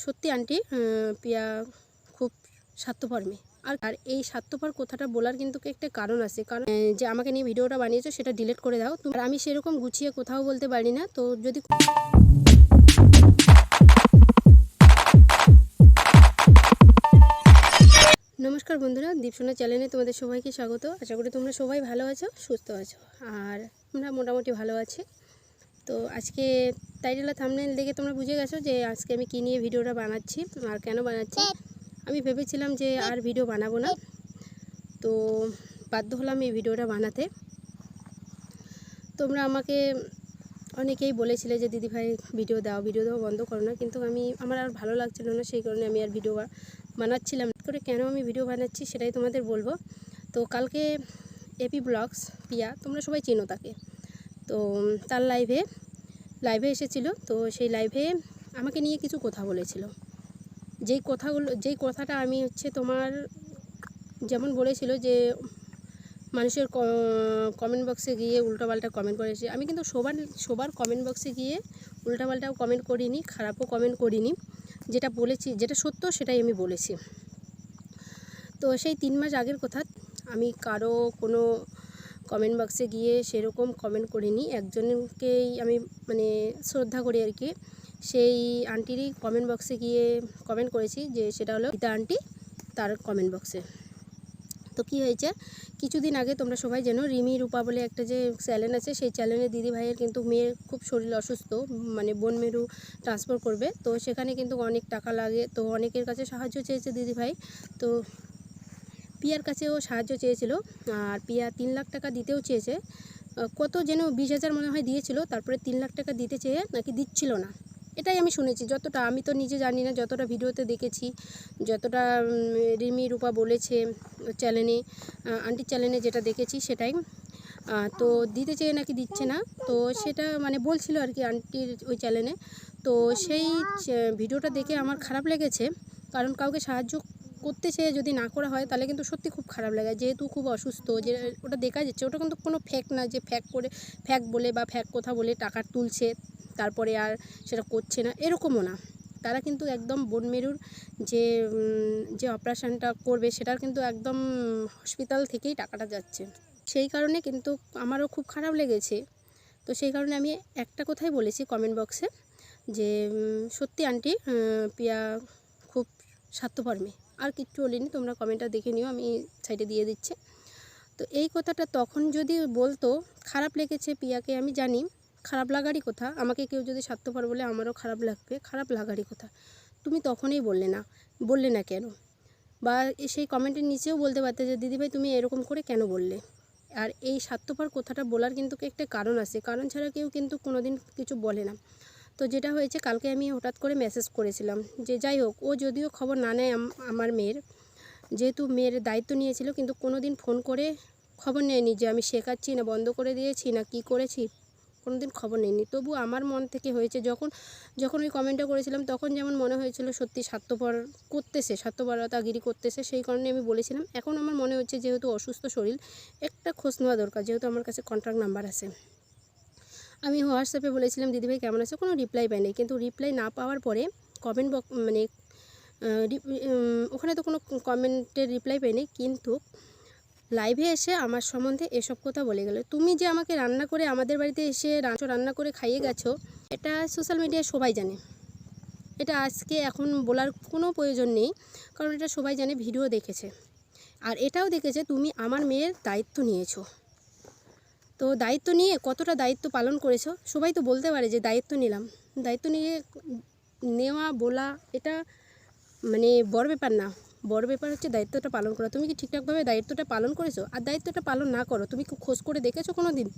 সত্যি আন্টি পিয়া খুব স্বার্থপর মেয়ে। আর এই স্বার্থপর কথাটা বলার কিন্তু একটা কারণ আছে। কারণ যে আমাকে নিয়ে ভিডিওটা বানিয়েছো সেটা ডিলিট করে দাও। আর আমি সেরকম গুছিয়ে কোথাও বলতে পারি না। তো যদি নমস্কার বন্ধুরা, দীপসোনা চ্যানেলে তোমাদের সবাইকে স্বাগত। আশা করি তোমরা সবাই ভালো আছো, সুস্থ আছো। আর আমরা মোটামুটি ভালো আছি। তো আজকে টাইটেল আর থাম্বনেল দেখে তোমরা বুঝে গেছো যে আজকে আমি কী নিয়ে ভিডিওটা বানাচ্ছি আর কেন বানাচ্ছি। আমি ভেবেছিলাম যে আর ভিডিও বানাবো না, তো বাধ্য হলাম এই ভিডিওটা বানাতে। তোমরা আমাকে অনেকেই বলেছিলে যে দিদিভাই ভিডিও দাও বন্ধ করো না, কিন্তু আমার আর ভালো লাগছিল না, সেই কারণে আমি আর ভিডিও বানাচ্ছিলাম করে। কেন আমি ভিডিও বানাচ্ছি সেটাই তোমাদের বলবো। তো কালকে এপি ব্লগস পিয়া, তোমরা সবাই চেনো তাকে, তো তার লাইভে এসেছিলো। তো সেই লাইভে আমাকে নিয়ে কিছু কথা বলেছিল। যেই কথাটা আমি তোমার যেমন বলেছিল যে মানুষের কমেন্ট বক্সে গিয়ে উল্টোপাল্টা কমেন্ট করেছে। আমি কিন্তু সবার কমেন্ট বক্সে গিয়ে উল্টোপাল্টাও কমেন্ট করিনি, খারাপও কমেন্ট করিনি। যেটা বলেছি, যেটা সত্য সেটাই আমি বলেছি। তো সেই 3 মাস আগের কথা, আমি কারো কোনো কমেন্ট বক্সে গিয়ে সেরকম কমেন্ট করিনি। একজনকেই আমি শ্রদ্ধা করি আর কি, সেই আন্টিরই কমেন্ট বক্সে গিয়ে কমেন্ট করেছি, যে সেটা হলো গীতা আন্টি, তার কমেন্ট বক্সে। তো কী হয়েছে, কিছুদিন আগে তোমরা সবাই জানো রিমি রূপা বলে একটা যে চ্যানেল আছে, সেই চ্যানেলে দিদি ভাইয়ের কিন্তু মেয়ের খুব শরীর অসুস্থ, বোন মেরু ট্রান্সফার করবে। তো সেখানে কিন্তু অনেক টাকা লাগে। তো অনেকের কাছে সাহায্য চেয়েছে দিদি ভাই। তো পিয়ার কাছেও সাহায্য চেয়েছিল, আর পিয়া 3 লাখ টাকা দিতেও চেয়েছে। কত যেন 20,000 মনে হয় দিয়েছিল, তারপরে 3 লাখ টাকা দিতে চেয়ে নাকি দিচ্ছিল না। এটাই আমি শুনেছি, যতটা, আমি তো নিজে জানি না, যতটা ভিডিওতে দেখেছি, যতটা রিমি রূপা বলেছে চ্যানেলে, আন্টির চ্যানেলে যেটা দেখেছি সেটাই। তো দিতে চেয়ে নাকি দিচ্ছে না, তো সেটা বলছিল আর কি আন্টির ওই চ্যানেলে। তো সেই ভিডিওটা দেখে আমার খারাপ লেগেছে, কারণ কাউকে সাহায্য করতে চেয়ে যদি না করা হয় তাহলে কিন্তু সত্যি খুব খারাপ লাগে। যেহেতু খুব অসুস্থ, যে ওটা দেখা যাচ্ছে, ওটা কিন্তু কোনো ফেক না যে ফ্যাক বলে বা ফ্যাক কথা বলে টাকা তুলছে তারপরে আর সেটা করছে না, এরকমও না। তারা কিন্তু একদম বোন মেরুর যে অপারেশানটা করবে সেটার কিন্তু একদম হসপিটাল থেকেই টাকাটা যাচ্ছে। সেই কারণে কিন্তু আমারও খুব খারাপ লেগেছে। তো সেই কারণে আমি একটা কথাই বলেছি কমেন্ট বক্সে, যে সত্যি আন্টি পিয়া খুব স্বার্থপর মেয়ে। আর কিচ্ছু বলিনি, তোমরা কমেন্টটা দেখে নিও, আমি সাইডে দিয়ে দিচ্ছি। তো এই কথাটা তখন যদি বলতো, খারাপ লেগেছে পিয়াকে, আমি জানি, খারাপ লাগারই কথা। আমাকে কেউ যদি স্বার্থপর বলে আমারও খারাপ লাগবে, খারাপ লাগারই কথা। তুমি তখনই বললে না কেন? বা সেই কমেন্টের নিচেও বলতে পারতে যে দিদিভাই তুমি এরকম করে কেন বললে। আর এই স্বার্থপর কথাটা বলার কিন্তু একটা কারণ আছে, কারণ ছাড়া কেউ কিন্তু কোনো দিন কিছু বলে না। তো যেটা হয়েছে, কালকে আমি হঠাৎ করে মেসেজ করেছিলাম যে যাই হোক, ও যদিও খবর না নেয় আমার মেয়ের, যেহেতু মেয়ের দায়িত্ব নিয়েছিল, কিন্তু কোনো দিন ফোন করে খবর নেয়নি যে আমি শেখাচ্ছি না বন্ধ করে দিয়েছি না কি করেছি, কোনো দিন খবর নেয়নি। তবু আমার মন থেকে হয়েছে, যখন ওই কমেন্টটা করেছিলাম তখন যেমন মনে হয়েছিল সত্যি স্বার্থপরতাগিরি করতেছে, সেই কারণে আমি বলেছিলাম। এখন আমার মনে হচ্ছে যেহেতু অসুস্থ শরীর, একটা খোঁজ নেওয়া দরকার, যেহেতু আমার কাছে কন্ট্যাক্ট নাম্বার আছে। আমি হোয়াটসঅ্যাপে বলেছিলাম দিদিভাই কেমন আছে, কোনো রিপ্লাই পাইনি। কিন্তু রিপ্লাই না পাওয়ার পরে কমেন্ট বক্স ওখানে তো কোনো কমেন্টের রিপ্লাই পাইনি, কিন্তু লাইভে এসে আমার সম্বন্ধে এসব কথা বলে গেল। তুমি যে আমাকে রান্না করে আমাদের বাড়িতে এসে রান্না করে খাইয়ে গেছো, এটা সোশ্যাল মিডিয়ায় সবাই জানে। এটা আজকে এখন বলার কোনো প্রয়োজন নেই, কারণ এটা সবাই জানে, ভিডিও দেখেছে। আর এটাও দেখেছে তুমি আমার মেয়ের দায়িত্ব নিয়েছো। তো দায়িত্ব নিয়ে কতটা দায়িত্ব পালন করেছো সবাই তো বলতে পারে যে দায়িত্ব নিলাম। দায়িত্ব নেওয়া বলা এটা বড় ব্যাপার না। বড় ব্যাপার হচ্ছে দায়িত্বটা পালন করা। তুমি কি ঠিকঠাকভাবে দায়িত্বটা পালন করেছো? আর দায়িত্বটা পালন না করো, তুমি খোঁজ করে দেখেছো কোনো দিন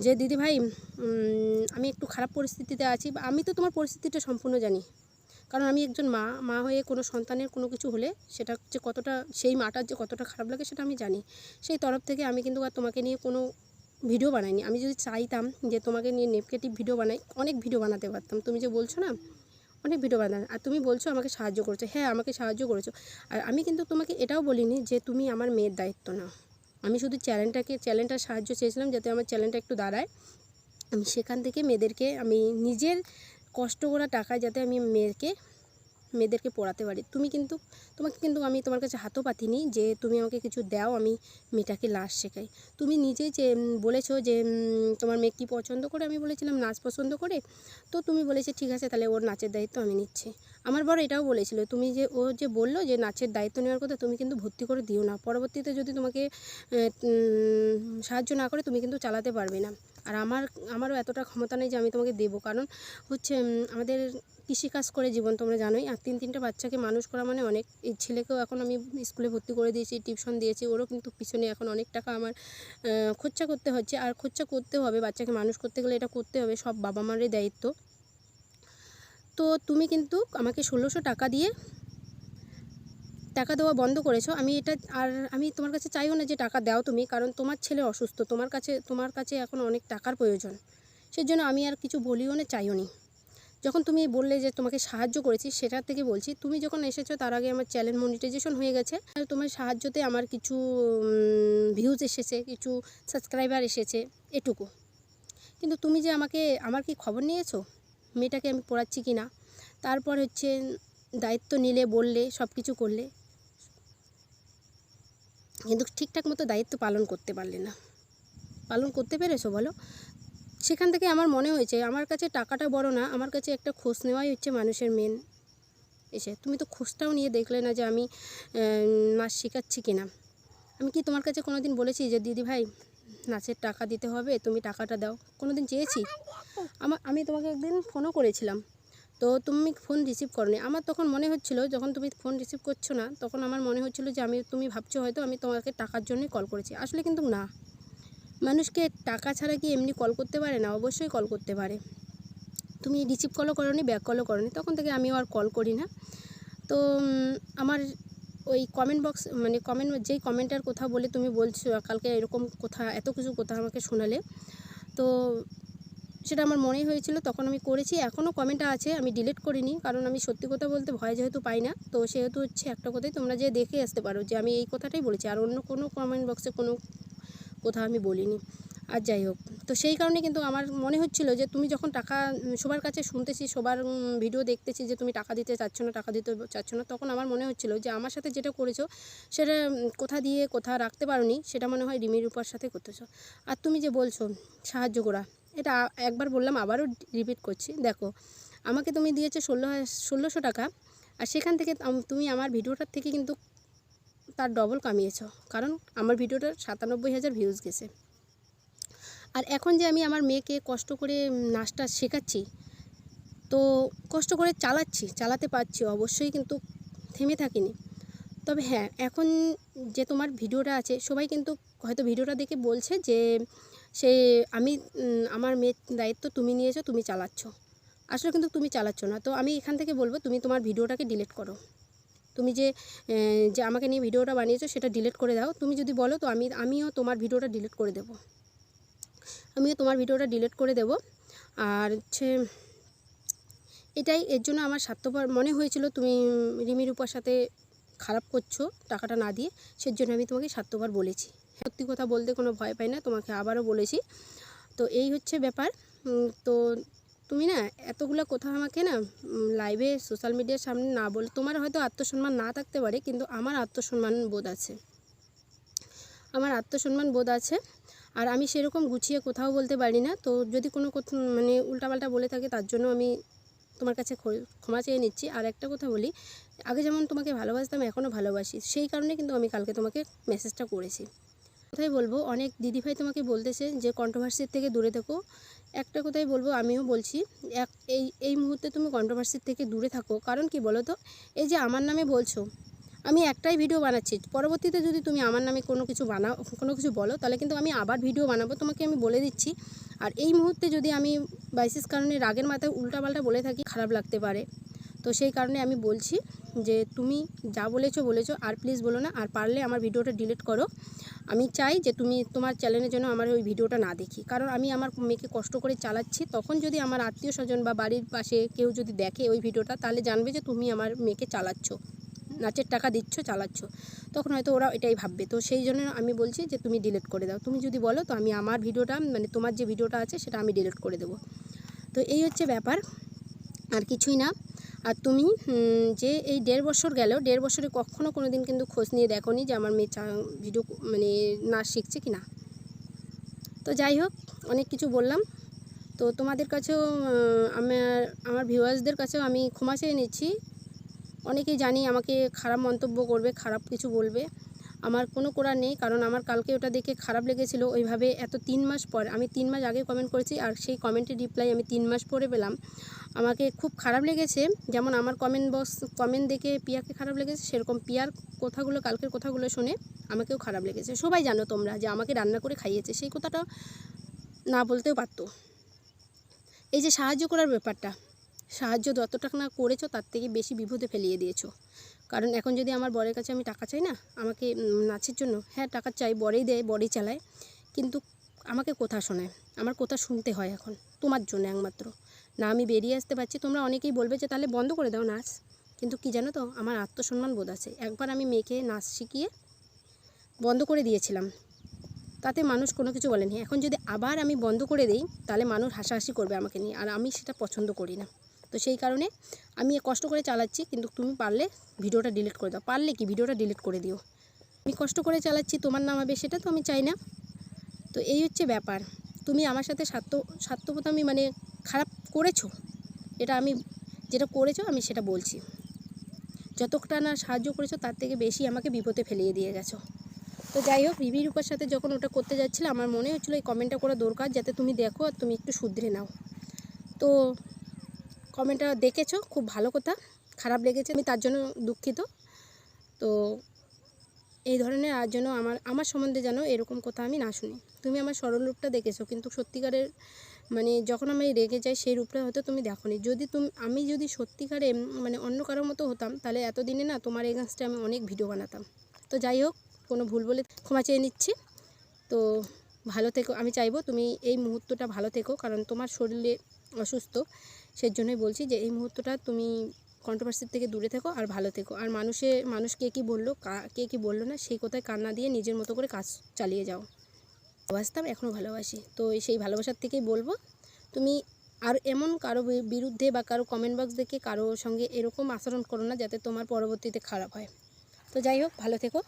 যে দিদিভাই আমি একটু খারাপ পরিস্থিতিতে আছি? বা আমি তো তোমার পরিস্থিতিটা সম্পূর্ণ জানি, কারণ আমি একজন মা হয়ে কোনো সন্তানের কোনো কিছু হলে সেটা যে কতটা, সেই মাটার যে কতটা খারাপ লাগে সেটা আমি জানি। সেই তরফ থেকে আমি কিন্তু আর তোমাকে নিয়ে কোনো ভিডিও বানাইনি। আমি যদি চাইতাম যে তোমাকে নিয়ে নেগেটিভ ভিডিও বানাই, অনেক ভিডিও বানাতে পারতাম। তুমি যে বলছো না অনেক ভিডিও বানান, আর তুমি বলছো আমাকে সাহায্য করেছো, হ্যাঁ আমাকে সাহায্য করেছো। আর আমি কিন্তু তোমাকে এটাও বলিনি যে তুমি আমার মেয়ের দায়িত্ব নাও। আমি শুধু চ্যানেলটার সাহায্য চেয়েছিলাম, যাতে আমার চ্যানেলটা একটু দাঁড়ায়। আমি সেখান থেকে মেয়েদেরকে, আমি নিজের কষ্ট করা টাকায় যাতে আমি মেয়েকে মেয়েদেরকে পড়াতে পারি। তোমাকে কিন্তু আমি তোমার কাছে হাতও পাতিনি যে তুমি আমাকে কিছু দাও আমি মেয়েটাকে নাচ শেখাই। তুমি নিজেই যে বলেছো যে তোমার মেয়ে কী পছন্দ করে, আমি বলেছিলাম নাচ পছন্দ করে। তো তুমি বলেছে ঠিক আছে তাহলে ওর নাচের দায়িত্ব আমি নিচ্ছি। আমার বর এটাও বলেছিল তুমি যে ও যে বললো যে নাচের দায়িত্ব নেওয়ার কথা, তুমি কিন্তু ভর্তি করে দিও না, পরবর্তীতে যদি তোমাকে সাহায্য না করে তুমি কিন্তু চালাতে পারবে না। আর আমারও এতটা ক্ষমতা নেই যে আমি তোমাকে দেবো, কারণ হচ্ছে আমাদের কৃষিকাজ করে জীবন, তোমরা জানোই। আর তিনটা বাচ্চাকে মানুষ করা মানে অনেক। এই ছেলেকেও এখন আমি স্কুলে ভর্তি করে দিয়েছি, টিউশন দিয়েছি, ওরও কিন্তু পিছনে এখন অনেক টাকা আমার খরচা করতে হচ্ছে। আর খরচা করতে হবে, বাচ্চাকে মানুষ করতে গেলে এটা করতে হবে, সব বাবা মারই দায়িত্ব। তো তুমি কিন্তু আমাকে 1600 টাকা দিয়ে টাকা দেওয়া বন্ধ করেছো। আমি তোমার কাছে চাইও না যে টাকা দাও তুমি, কারণ তোমার ছেলে অসুস্থ, তোমার কাছে এখন অনেক টাকার প্রয়োজন। সেজন্য আমি আর কিছু বলিও না, চাইও নি। যখন তুমি বললে যে তোমাকে সাহায্য করেছি, সেটার থেকে বলছি, তুমি যখন এসেছো তার আগে আমার চ্যানেল মনিটাইজেশন হয়ে গেছে। আর তোমার সাহায্যতে আমার কিছু ভিউজ এসেছে, কিছু সাবস্ক্রাইবার এসেছে, এটুকু। কিন্তু তুমি যে আমার কি খবর নিয়েছো মেয়েটাকে আমি পড়াচ্ছি কি না? তারপর হচ্ছে দায়িত্ব নিলে, বললে, সব কিছু করলে, কিন্তু ঠিকঠাক মতো দায়িত্ব পালন করতে পারলে না। পালন করতে পেরেছো বলো? সেখান থেকে আমার মনে হয়েছে আমার কাছে টাকাটা বড় না, আমার কাছে একটা খোঁজ নেওয়াই হচ্ছে মানুষের মেন এসে। তুমি তো খোঁজটাও নিয়ে দেখলে না যে আমি নাচ শেখাচ্ছি কিনা। আমি কি তোমার কাছে কোনো দিন বলেছি যে দিদি ভাই নাচের টাকা দিতে হবে, তুমি টাকাটা দাও? কোনো দিন চেয়েছি? আমি তোমাকে একদিন ফোনও করেছিলাম, তো তুমি ফোন রিসিভ করোনি। আমার তখন মনে হচ্ছিলো, যখন তুমি ফোন রিসিভ করছো না, তখন আমার মনে হচ্ছিলো যে তুমি ভাবছো হয়তো আমি তোমাকে টাকার জন্যই কল করেছি। আসলে কিন্তু না, মানুষকে টাকা ছাড়া কি এমনি কল করতে পারে না? অবশ্যই কল করতে পারে। তুমি রিসিভ কলও করোনি, ব্যাক কলও করোনি, তখন থেকে আমিও আর কল করি না। তো আমার ওই কমেন্ট বক্স মানে যেই কমেন্টের কথা বলে তুমি বলছো কালকে এরকম কথা, এত কিছু কথা আমাকে শোনালে, তো সেটা আমার মনেই হয়েছিল, তখন আমি করেছি। এখনও কমেন্টটা আছে, আমি ডিলিট করিনি, কারণ আমি সত্যি কথা বলতে ভয় যেহেতু পাই না, তো সেহেতু হচ্ছে একটা কথাই তোমরা যে দেখে আসতে পারো যে আমি এই কথাটাই বলেছি, আর অন্য কোনো কমেন্ট বক্সে কোনো কথা আমি বলিনি। আর যাই হোক, তো সেই কারণে কিন্তু আমার মনে হচ্ছিলো যে তুমি যখন টাকা সবার কাছে শুনতেছি, সবার ভিডিও দেখতেছি যে তুমি টাকা দিতে চাচ্ছ না, তখন আমার মনে হচ্ছিলো যে আমার সাথে যেটা করেছো সেটা কোথা রাখতে পারোনি, সেটা মনে হয় রিমির উপর সাথে করতেছো। আর তুমি যে বলছো সাহায্য করা, এটা একবার বললাম, আবারও রিপিট করছি। দেখো, আমাকে তুমি দিয়েছো 1600 টাকা, আর সেখান থেকে তুমি আমার ভিডিওটার থেকে কিন্তু তার ডবল কামিয়েছো, কারণ আমার ভিডিওটার 97,000 ভিউজ গেছে। আর এখন যে আমি আমার মেয়েকে কষ্ট করে নাচটা শেখাচ্ছি, তো কষ্ট করে চালাতে পারছি, অবশ্যই কিন্তু থেমে থাকিনি। তবে হ্যাঁ, এখন যে তোমার ভিডিওটা আছে, সবাই কিন্তু হয়তো ভিডিওটা দেখে বলছে যে আমার মেয়ের দায়িত্ব তুমি নিয়েছো, তুমি চালাচ্ছ। আসলে কিন্তু তুমি চালাচ্ছ না। তো আমি এখান থেকে বলবো তুমি তোমার ভিডিওটাকে ডিলিট করো। তুমি যে আমাকে নিয়ে ভিডিওটা বানিয়েছো সেটা ডিলিট করে দাও। তুমি যদি বলো তো আমিও তোমার ভিডিওটা ডিলিট করে দেবো। আর হচ্ছে এর জন্য আমার স্বার্থপর মনে হয়েছিল, তুমি রিমির উপর সাথে খারাপ করছো টাকাটা না দিয়ে, সেজন্য আমি তোমাকে স্বার্থপর বলেছি। সত্যি কথা বলতে কোনো ভয় পাই না, তোমাকে আবারও বলেছি। তো এই হচ্ছে ব্যাপার। তো তুমি না এতগুলো কথা আমাকে না লাইভে সোশ্যাল মিডিয়ার সামনে না বলে, তোমার হয়তো আত্মসম্মান না থাকতে পারে, কিন্তু আমার আত্মসম্মান বোধ আছে। আর আমি সেরকম গুছিয়ে কোথাও বলতে পারি না। তো যদি কোনো মানে উল্টাপাল্টা বলে থাকে, তার জন্য আমি তোমার কাছে ক্ষমা চেয়ে নিচ্ছি। আর একটা কথা বলি, আগে যেমন তোমাকে ভালোবাসতাম, এখনও ভালোবাসি, সেই কারণে কিন্তু আমি কালকে তোমাকে মেসেজটা করেছি। কথাই বলবো, অনেক দিদিভাই তোমাকে বলতেছে যে কন্ট্রোভার্সির থেকে দূরে থেকো। একটা কথাই বলবো, আমিও বলছি, এই মুহূর্তে তুমি কন্ট্রোভার্সির থেকে দূরে থাকো। কারণ কি বলো তো, এই যে আমার নামে বলছো, আমি একটাই ভিডিও বানাচ্ছি, পরবর্তীতে যদি তুমি আমার নামে কোনো কিছু বলো, তাহলে কিন্তু আমি আবার ভিডিও বানাবো, তোমাকে আমি বলে দিচ্ছি। আর এই মুহূর্তে যদি আমি বিশেষ কারণে রাগের মাথায় উল্টাপাল্টা বলে থাকি, খারাপ লাগতে পারে। তো সেই কারণে আমি বলছি যে তুমি যা বলেছো আর প্লিজ বলো না। আর পারলে আমার ভিডিওটা ডিলিট করো। আমি চাই যে তুমি তোমার চ্যানেলের জন্য আমার ওই ভিডিওটা না দেখি, কারণ আমি আমার মেয়েকে কষ্ট করে চালাচ্ছি। তখন যদি আমার আত্মীয় স্বজন বা বাড়ির পাশে কেউ যদি দেখে ওই ভিডিওটা, তাহলে জানবে যে তুমি আমার মেয়েকে চালাচ্ছ, নাচের টাকা দিচ্ছ, চালাচ্ছ, তখন হয়তো ওরা এটাই ভাববে। তো সেই জন্য আমি বলছি যে তুমি ডিলিট করে দাও। তুমি যদি বলো তো আমি আমার ভিডিওটা মানে তোমার যে ভিডিওটা আছে সেটা আমি ডিলিট করে দেবো। তো এই হচ্ছে ব্যাপার, আর কিছুই না। আর তুমি যে এই 1.5 বছর গেল, 1.5 বছরে কখনো কোনো দিন কিন্তু খোঁজ নিয়ে দেখোনি যে আমার মেয়ে ভিডিও মানে নাচ শিখছে কি না। তো যাই হোক, অনেক কিছু বললাম। তো তোমাদের কাছেও আমার ভিউয়ার্সদের কাছেও আমি ক্ষমা চেয়ে নিচ্ছি। অনেকেই জানি আমাকে খারাপ মন্তব্য করবে, খারাপ কিছু বলবে, আমার কোনো করার নেই, কারণ আমার কালকে ওটা দেখে খারাপ লেগেছিলো। ওইভাবে এত 3 মাস পর, আমি 3 মাস আগে কমেন্ট করেছি আর সেই কমেন্টের রিপ্লাই আমি 3 মাস পরে পেলাম। আমাকে খুব খারাপ লেগেছে। যেমন আমার কমেন্ট দেখে পিয়াকে খারাপ লেগেছে, সেরকম পিয়ার কথাগুলো, কালকের কথাগুলো শুনে আমাকেও খারাপ লেগেছে। সবাই জানো তোমরা যে আমাকে রান্না করে খাইয়েছে, সেই কথাটা না বলতেও পারতো। এই যে সাহায্য করার ব্যাপারটা, সাহায্য যতটা না করেছো তার থেকে বেশি বিপদে ফেলিয়ে দিয়েছো। কারণ এখন যদি আমার বরের কাছে আমি টাকা চাই না, আমাকে নাচের জন্য, হ্যাঁ টাকা চাই, বরেই দেয়, বরেই চালায়, কিন্তু আমাকে কথা শোনায়, আমার কথা শুনতে হয় এখন তোমার জন্য একমাত্র। না আমি বেরিয়ে আসতে পারছি, তোমরা অনেকেই বলবে যে তাহলে বন্ধ করে দাও নাচ, কিন্তু কি জানো তো, আমার আত্মসম্মান বোধ আছে। একবার আমি মেয়েকে নাচ শিখিয়ে বন্ধ করে দিয়েছিলাম, তাতে মানুষ কোনো কিছু বলেনি। এখন যদি আবার আমি বন্ধ করে দিই তাহলে মানুষ হাসাহাসি করবে আমাকে নিয়ে, আর আমি সেটা পছন্দ করি না। তো সেই কারণে আমি কষ্ট করে চালাচ্ছি, কিন্তু তুমি পারলে ভিডিওটা ডিলিট করে দাও। পারলে কি ভিডিওটা ডিলিট করে দিও। আমি কষ্ট করে চালাচ্ছি, তোমার নাম হবে সেটা তো আমি চাই না। তো এই হচ্ছে ব্যাপার। তুমি আমার সাথে স্বার্থপরতামি মানে খারাপ করেছো, এটা আমি যেটা করেছো আমি সেটা বলছি। যতটা না সাহায্য করেছো তার থেকে বেশি আমাকে বিপদে ফেলিয়ে দিয়ে গেছো। তো যাই হোক, বিবি রূপার সাথে যখন ওটা করতে যাচ্ছিল, আমার মনে হচ্ছিলো এই কমেন্টটা করা দরকার, যাতে তুমি দেখো আর তুমি একটু শুধরে নাও। তো কমেন্টটা দেখেছো, খুব ভালো কথা, খারাপ লেগেছে, আমি তার জন্য দুঃখিত। তো এই ধরনের আর যেন আমার সম্বন্ধে যেন এরকম কথা আমি না শুনি। তুমি আমার সরল রূপটা দেখেছো, কিন্তু সত্যিকারের মানে যখন আমি রেগে যাই সেই রূপটা হয়তো তুমি দেখোনি। আমি যদি সত্যিকারে মানে অন্য কারোর মতো হতাম, তাহলে এতদিনে না তোমার এগেইনস্টে আমি অনেক ভিডিও বানাতাম। তো যাই হোক, কোনো ভুল বলে ক্ষমা চেয়ে নিচ্ছি। তো ভালো থেকো, আমি চাইবো তুমি এই মুহূর্তটা ভালো থেকো, কারণ তোমার শরীরে অসুস্থ, সেই জন্যই বলছি যে এই মুহূর্তটা তুমি কন্ট্রোভার্সির থেকে দূরে থেকো আর ভালো থেকো। আর মানুষ কে কী বললো, কে কী বললো না, সেই কথায় কান না দিয়ে নিজের মতো করে কাজ চালিয়ে যাও। ভালোবাসতাম, এখনও ভালোবাসি। তো সেই ভালোবাসার থেকেই বলবো, তুমি আর এমন কারো বিরুদ্ধে বা কারো কমেন্ট বক্স দেখে কারো সঙ্গে এরকম আচরণ করো না, যাতে তোমার পরবর্তীতে খারাপ হয়। তো যাই হোক, ভালো থেকো,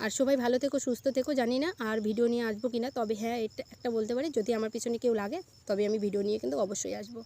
আর সবাই ভালো থেকো, সুস্থ থেকো। জানি না আর ভিডিও নিয়ে আসবো কি না, তবে হ্যাঁ এটা একটা বলতে পারি, যদি আমার পিছনে কেউ লাগে তবে আমি ভিডিও নিয়ে কিন্তু অবশ্যই আসবো।